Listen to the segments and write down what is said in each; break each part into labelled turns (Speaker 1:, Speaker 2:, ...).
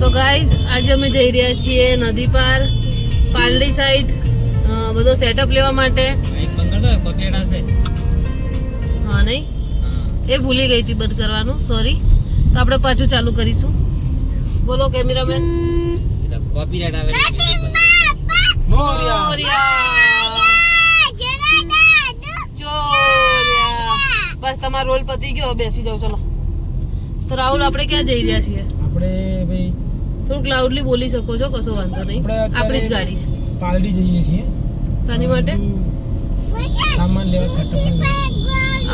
Speaker 1: So guys આજે અમે જઈ રહ્યા છીએ નદી પાર પાલડી સાઈડ બધો સેટઅપ લેવા માટે. હા નહીં એ ભૂલી ગઈ હતી બંધ કરવાનું, સોરી. તો આપણે પાછું ચાલુ કરીશું. બોલો કેમેરામેન.
Speaker 2: કોપીરાઇટ આવે
Speaker 1: બસ તમારો રોલ પતી ગયો, બેસી જાઓ ચલો. તો રાહુલ આપણે ક્યાં જઈ રહ્યા છીએ?
Speaker 3: આપણે ભાઈ
Speaker 1: થોડુંક લાઉડલી બોલી શકો છો, કશો વાંધો નહીં. આપણી જ ગાડી છે.
Speaker 3: પાલડી જઈએ છીએ.
Speaker 1: શાની માટે?
Speaker 3: સામાન લેવા સેટઅપ.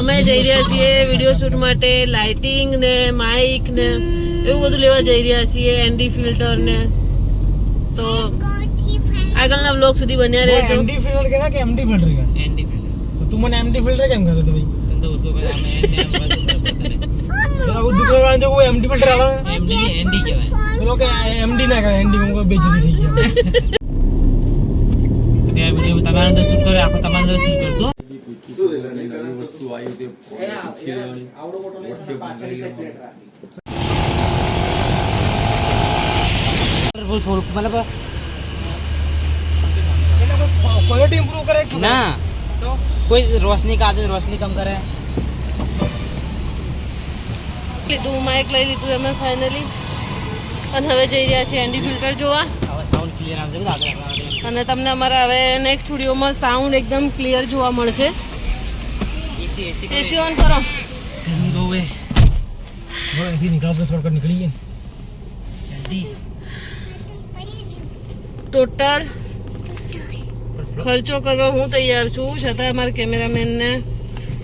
Speaker 1: અમે જઈ રહ્યા છીએ વિડીયો શૂટ માટે. લાઇટિંગ ને માઇક ને એવું બધું લેવા જઈ રહ્યા છીએ, એનડી ફિલ્ટર ને. તો આગળના વ્લોગ સુધી બન્યા રહેજો.
Speaker 3: એનડી ફિલ્ટર કેવા કે એમડી ફિલ્ટર કે?
Speaker 2: ND filter.
Speaker 3: તો તું મને એમડી ફિલ્ટર કેમ કહેતો ભાઈ?
Speaker 2: તને તો ઉસો પર અમે
Speaker 3: તો આ દુકાન વાળા જો કોઈ એમડી ફિલ્ટર આવે
Speaker 2: એમડી એનડી કહેવાય.
Speaker 3: બોલો કે એમડી ના કહેવાય, એનડી માં બેજતી થઈ ગયા.
Speaker 2: તો તે વિડિયો તમારા અંદર શૂટ કરે, આખો તમારા અંદર શૂટ કરજો.
Speaker 4: વસ્તુ આવી તે આવડો મોટો પાછળની સાઈડ પ્લેટ રાખી.
Speaker 2: થોડું મતલબ
Speaker 3: ક્વોલિટી ઇમ્પ્રૂવ કરે છે
Speaker 2: ના,
Speaker 3: તો
Speaker 2: કોઈ રોશની का आदमी रोशनी कम करे.
Speaker 1: લીધું માઇક લઈ લીધું અમે ફાઇનલી, અને હવે જઈ રહ્યા છીએ એનડી ફિલ્ટર જોવા.
Speaker 2: હવે સાઉન્ડ ક્લિયર આવશે ને આગળ.
Speaker 1: અને તમને અમારા હવે નેક્સ્ટ સ્ટુડિયોમાં સાઉન્ડ એકદમ ક્લિયર જોવા મળશે. એસી ઓન કરો.
Speaker 2: નો વે
Speaker 3: હવે અહીંથી નીકળતો શોર્ટકટ નીકળી ગઈ.
Speaker 2: જલ્દી.
Speaker 1: ટોટલ ખર્ચો કરવા હું તૈયાર છું, છતાં અમારા કેમેરામેનને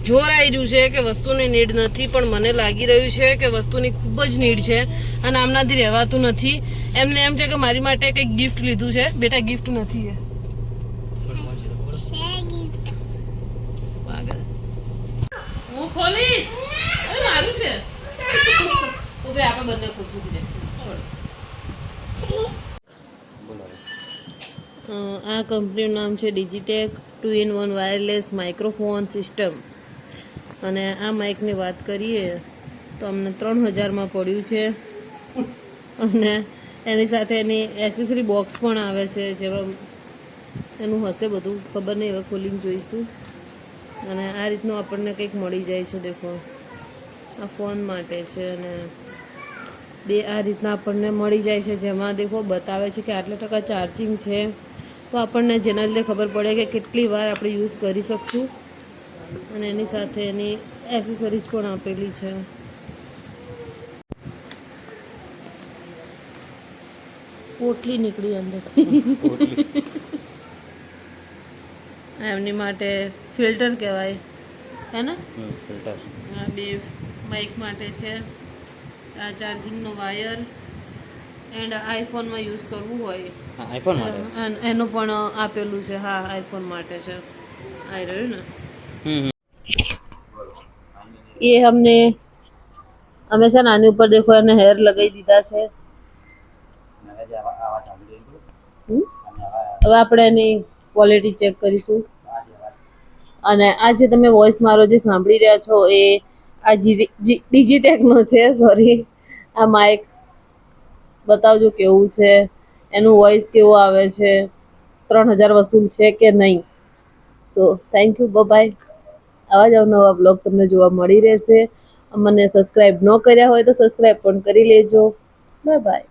Speaker 1: જોર આવી રહ્યું છે કે વસ્તુની નીડ નથી, પણ મને લાગી રહ્યું છે કે વસ્તુની ખૂબ જ નીડ છે અને આમનાથી રહેવાતું નથી. એમને એમ છે કે મારી માટે કંઈક ગિફ્ટ લીધું છે. બેટા ગિફ્ટ નથી એ હું ખોલીશ. અરે મારું છે. ઓકે આપણે બંને ખોલશું. આ કંપનીનું નામ છે ડિજિટેક 2-in-1 વાયરલેસ માઇક્રોફોન સિસ્ટમ. અને આ માઇકની વાત કરીએ તો અમને 3000માં પડ્યું છે. અને એની સાથે એની એસેસરી બોક્સ પણ આવે છે, જેમાં એનું હશે બધું, ખબર નહીં, હવે ખોલીને જોઈશું. અને આ રીતનું આપણને કંઈક મળી જાય છે. દેખો આ ફોન માટે છે અને બે આ રીતના આપણને મળી જાય છે, જેમાં દેખો બતાવે છે કે આટલા ટકા ચાર્જિંગ છે. તો આપણને જેના લીધે ખબર પડે કે કેટલી વાર આપણે યુઝ કરી શકશું. અને એની સાથે એની એસેસરીઝ પણ આપેલી છે. પોટલી નીકળી અંદરથી. એમની માટે ફિલ્ટર કહેવાય હે ને? આ બે માઇક માટે છે. આ ચાર્જિંગનો વાયર એન્ડ આઈફોનમાં યુઝ કરવું હોય
Speaker 2: આઈફોન માટે
Speaker 1: એનું પણ આપેલું છે. હા આઈફોન માટે છે. આવી રહ્યું ને એ અમે છે ને આની ઉપર દેખો એને હેર લગાવી દીધા છે. હવે આપણે એની ક્વોલિટી ચેક કરીશું. અને આ જે તમે વોઇસ મારો જે સાંભળી રહ્યા છો એ આ ડિજિટેકનો છે. સોરી, આ માઇક બતાવજો કેવું છે, એનું વોઇસ કેવું આવે છે, 3000 વસૂલ છે કે નહીં. So thank you, bye. આવા જ અવનવા બ્લોગ તમને જોવા મળી રહેશે. મને સબસ્ક્રાઈબ ન કર્યા હોય તો સબસ્ક્રાઈબ પણ કરી લેજો. બાય.